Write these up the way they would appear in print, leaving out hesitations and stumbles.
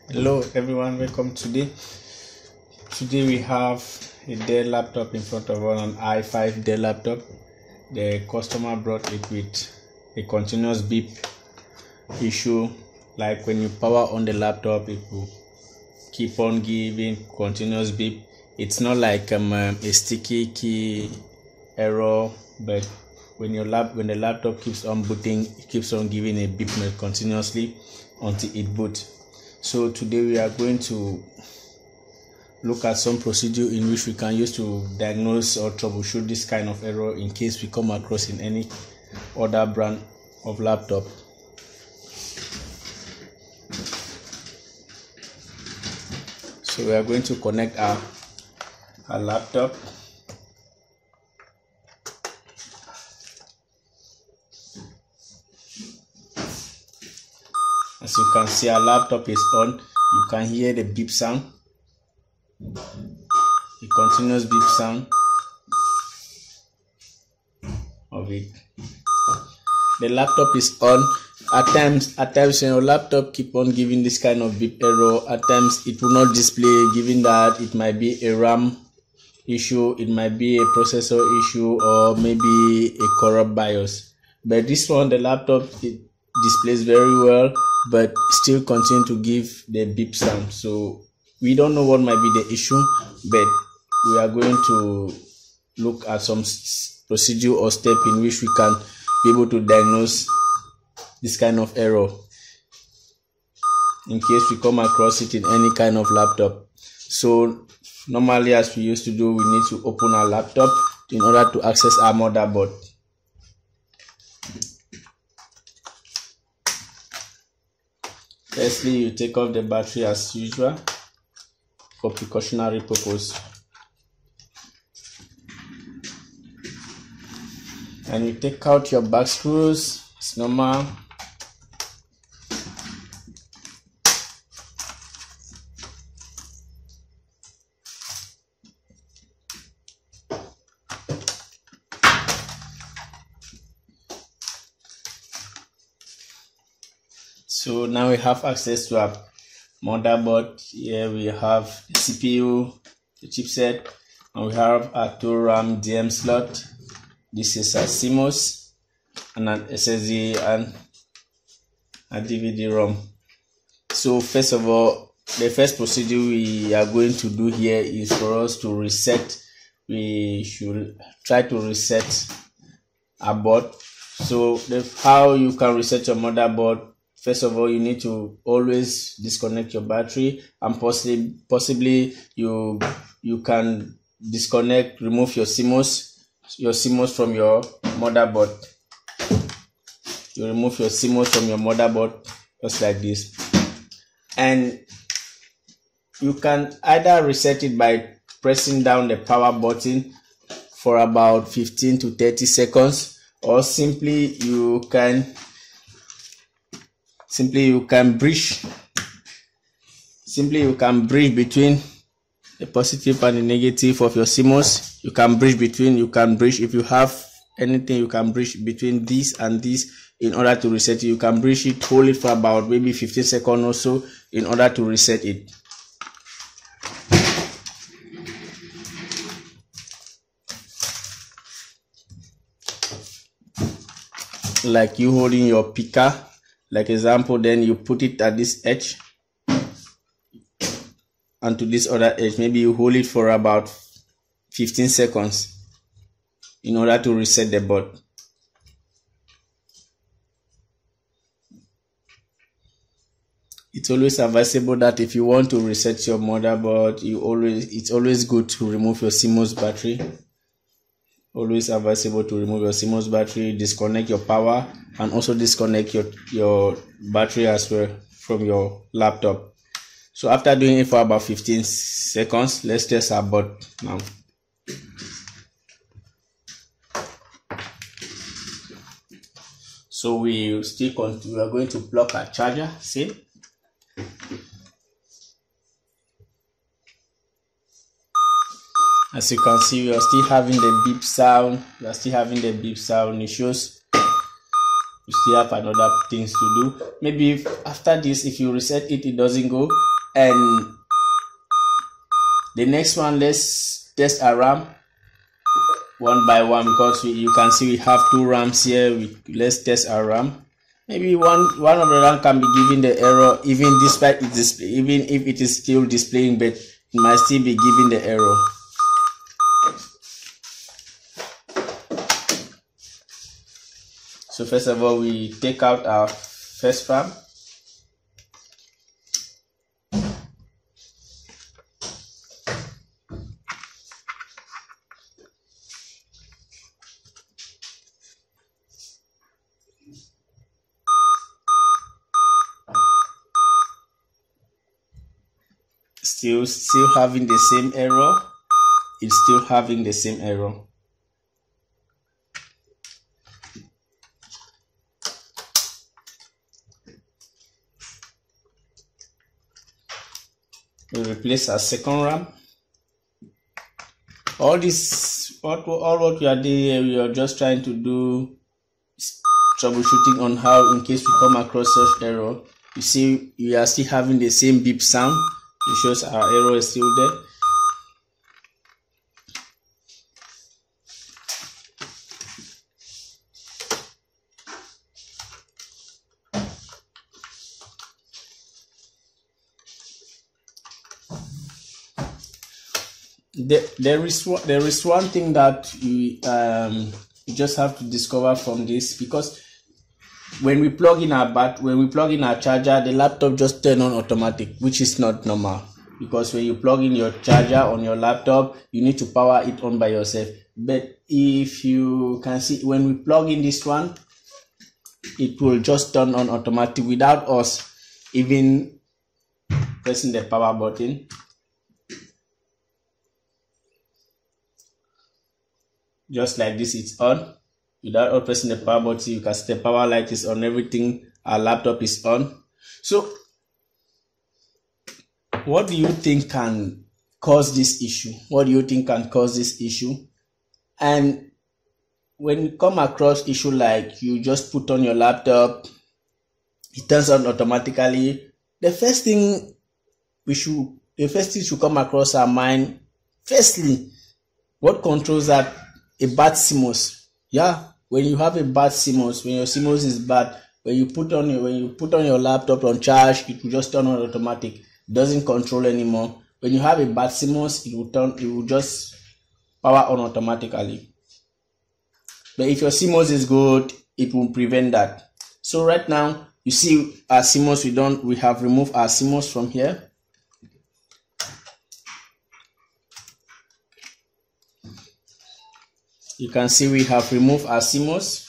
Hello everyone, welcome today. Today we have a Dell laptop in front of us, an i5 Dell laptop. The customer brought it with a continuous beep issue, like when you power on the laptop it will keep on giving continuous beep. It's not like a sticky key error, but when the laptop keeps on booting, it keeps on giving a beep continuously until it boots. So today we are going to look at some procedure in which we can use to diagnose or troubleshoot this kind of error in case we come across in any other brand of laptop. So we are going to connect our laptop. As you can see, our laptop is on. You can hear the beep sound, the continuous beep sound of it. The laptop is on. At times when your laptop keep on giving this kind of beep error, at times it will not display, given that it might be a RAM issue, it might be a processor issue, or maybe a corrupt BIOS. But this one, the laptop, it displays very well, but still continue to give the beep sound. So we don't know what might be the issue, but we are going to look at some procedure or step in which we can be able to diagnose this kind of error in case we come across it in any kind of laptop. So normally, as we used to do, we need to open our laptop in order to access our motherboard. Firstly, you take off the battery as usual for precautionary purpose, and you take out your back screws as normal. So now we have access to our motherboard. Here we have the CPU, the chipset, and we have a 2 RAM DM slot. This is a CMOS and an SSD and a DVD-ROM. So first of all, the first procedure we are going to do here is for us to reset. We should try to reset our board. So how you can reset your motherboard: first of all, you need to always disconnect your battery, and possibly you can remove your CMOS from your motherboard. You remove your CMOS from your motherboard just like this, and you can either reset it by pressing down the power button for about 15 to 30 seconds, or simply you can bridge between the positive and the negative of your CMOS. You can bridge if you have anything, you can bridge between this and this in order to reset it. You can bridge it, hold it for about maybe 15 seconds or so in order to reset it. Like you holding your picker, like example, then you put it at this edge and to this other edge. Maybe you hold it for about 15 seconds in order to reset the board. It's always advisable that if you want to reset your motherboard, it's always good to remove your CMOS battery. Always advisable to remove your CMOS battery, disconnect your power, and also disconnect your battery as well from your laptop. So after doing it for about 15 seconds, let's test our board now. So we are going to plug our charger. See? As you can see, we are still having the beep sound. It shows we still have another things to do. Maybe after this, if you reset it, it doesn't go, And the next one, let's test our RAM one by one, because you can see we have 2 RAMs here. Let's test our RAM. Maybe one of the RAM can be giving the error, even despite it even if it is still displaying, but it might still be giving the error. So first of all, we take out our first RAM. Still having the same error. It's still having the same error. We replace our second RAM. All what we are doing, we are just trying to do troubleshooting on how, in case we come across such error, you see we are still having the same beep sound. It shows our error is still there. There is one thing that you just have to discover from this, because when we plug in our charger, the laptop just turn on automatic, which is not normal, because when you plug in your charger on your laptop, you need to power it on by yourself. But if you can see, when we plug in this one, it will just turn on automatic without us even pressing the power button. Just like this, it's on. Without pressing the power button, you can see the power light is on, everything, our laptop is on. So what do you think can cause this issue? What do you think can cause this issue? And when you come across issue like you just put on your laptop, it turns on automatically, the first thing should come across our mind, firstly, what controls that? A bad CMOS. Yeah, when you have a bad CMOS, when your CMOS is bad, when you put on your laptop on charge, it will just turn on automatic. It doesn't control anymore. When you have a bad CMOS, it will just power on automatically. But if your CMOS is good, it will prevent that. So right now, you see our CMOS, we have removed our CMOS from here. You can see we have removed our CMOS.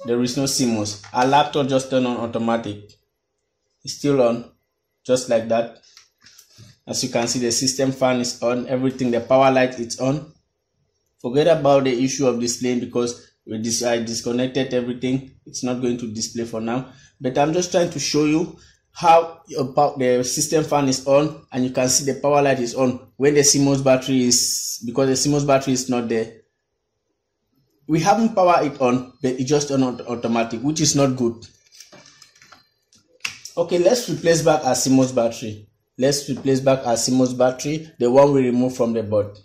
There is no CMOS. Our laptop just turned on automatic. It's still on, just like that. As you can see, the system fan is on, everything, the power light is on. Forget about the issue of displaying, because I disconnected everything. It's not going to display for now. But I'm just trying to show you how the system fan is on, and you can see the power light is on when the CMOS battery is, because the CMOS battery is not there. We haven't powered it on, but it just turned on automatic, which is not good. Okay, let's replace back our CMOS battery. Let's replace back our CMOS battery, the one we removed from the board.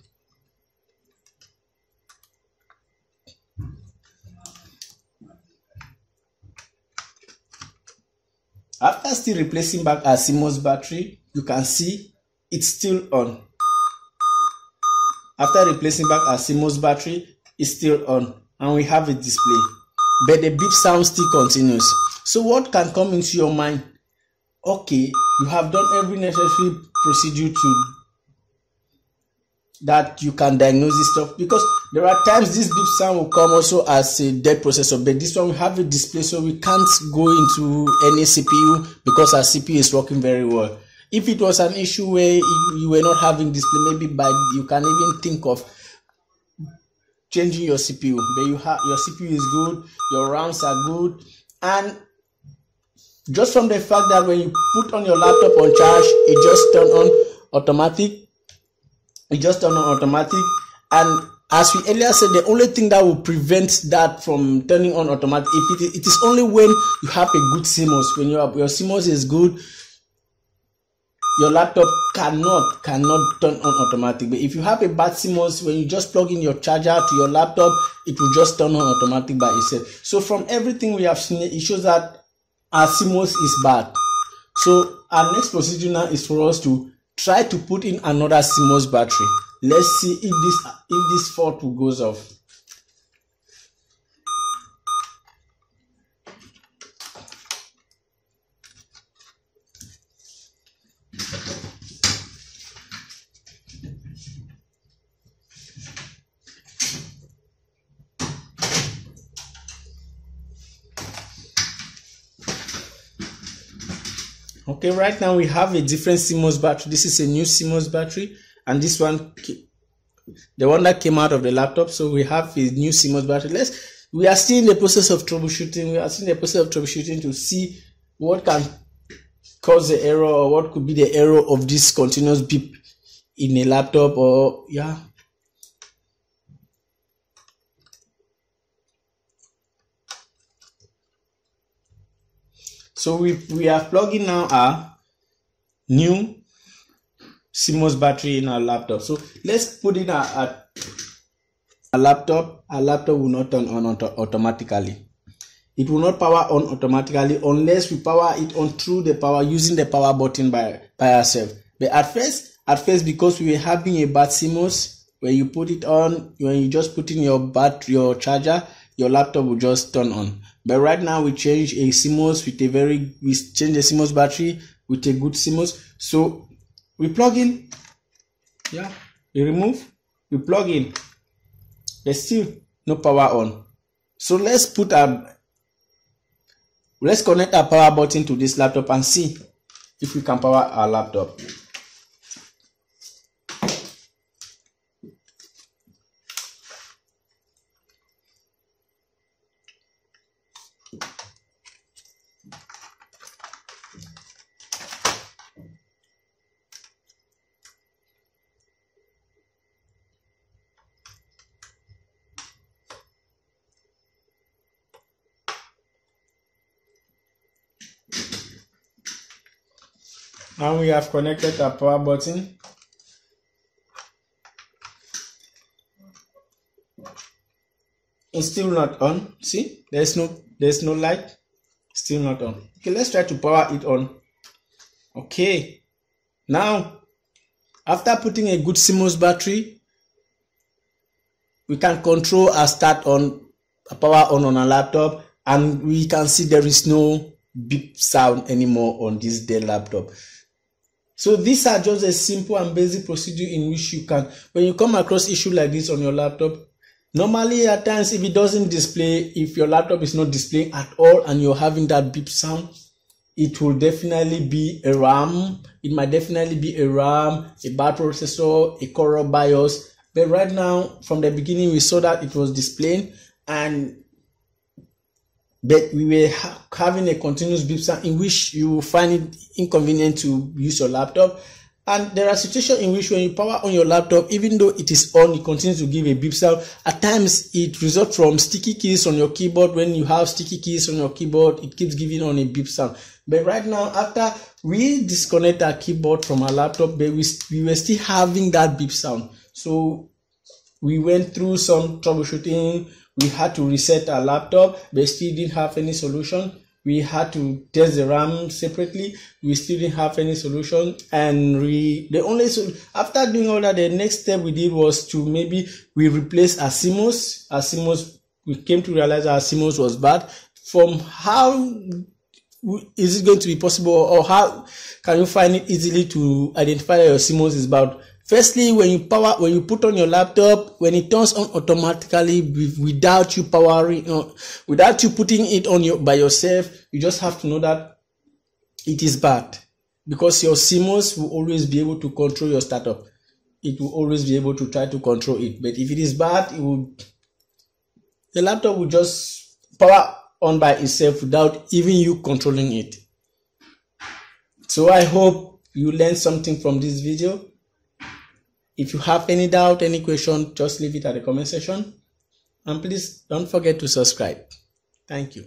After still replacing back our CMOS battery, you can see it's still on. After replacing back our CMOS battery, it's still on, and we have a display. But the beep sound still continues. So what can come into your mind? Okay, you have done every necessary procedure that you can diagnose this stuff, because there are times this beep sound will come also as a dead processor, but this one we have a display, so we can't go into any CPU because our CPU is working very well. If it was an issue where you were not having display, maybe you can even think of changing your CPU, but your CPU is good, your RAMs are good, and just from the fact that when you put on your laptop on charge, it just turned on automatic. It just turned on automatic, and as we earlier said, the only thing that will prevent that from turning on automatic, if it is only when you have a good CMOS. When your CMOS is good, your laptop cannot turn on automatic. But if you have a bad CMOS, when you just plug in your charger to your laptop, it will just turn on automatic by itself. So from everything we have seen, it shows that our CMOS is bad. So our next procedure now is for us to try to put in another CMOS battery. Let's see if this fault goes off. Okay, right now we have a different CMOS battery. This is a new CMOS battery, and this one, the one that came out of the laptop. So we have a new CMOS battery. We are still in the process of troubleshooting. We are still in the process of troubleshooting to see what can cause the error, or what could be the error of this continuous beep in a laptop, or yeah. So we are plugging now our new CMOS battery in our laptop. So let's put in our laptop. Our laptop will not turn on automatically. It will not power on automatically unless we power it on through the power, using the power button by ourselves. But at first, because we were having a bad CMOS, when you put it on, when you just put in your charger, your laptop will just turn on. But right now we change a CMOS with we change the CMOS battery with a good CMOS. So we plug in, yeah, we remove, we plug in. There's still no power on. So let's connect our power button to this laptop and see if we can power our laptop. Now we have connected our power button. It's still not on. See, there's no light. Still not on. Okay, let's try to power it on. Okay, now after putting a good CMOS battery, we can control our start on, power on our laptop, and we can see there is no beep sound anymore on this Dell laptop. So these are just a simple and basic procedure in which you can, when you come across issue like this on your laptop, normally at times if it doesn't display, if your laptop is not displaying at all and you're having that beep sound, it will definitely be a RAM. It might definitely be a RAM, a bad processor, a Core BIOS. But right now, from the beginning, we saw that it was displaying, but we were having a continuous beep sound in which you will find it inconvenient to use your laptop. And there are situations in which when you power on your laptop, even though it is on, it continues to give a beep sound. At times, it results from sticky keys on your keyboard. When you have sticky keys on your keyboard, it keeps giving on a beep sound. But right now, after we disconnect our keyboard from our laptop, but we were still having that beep sound. So we went through some troubleshooting. We had to reset our laptop, but still didn't have any solution. We had to test the RAM separately. We still didn't have any solution. And after doing all that, the next step we did was to we replace our CMOS. Our CMOS, we came to realize our CMOS was bad. From how is it going to be possible, or how can you find it easily to identify that your CMOS is bad? Firstly, when you put on your laptop, when it turns on automatically without you powering on, without you putting it on by yourself, you just have to know that it is bad, because your CMOS will always be able to control your startup. It will always be able to try to control it. But if it is bad, the laptop will just power on by itself without even you controlling it. So I hope you learned something from this video. If you have any doubt, any question, just leave it at the comment section. And please don't forget to subscribe. Thank you.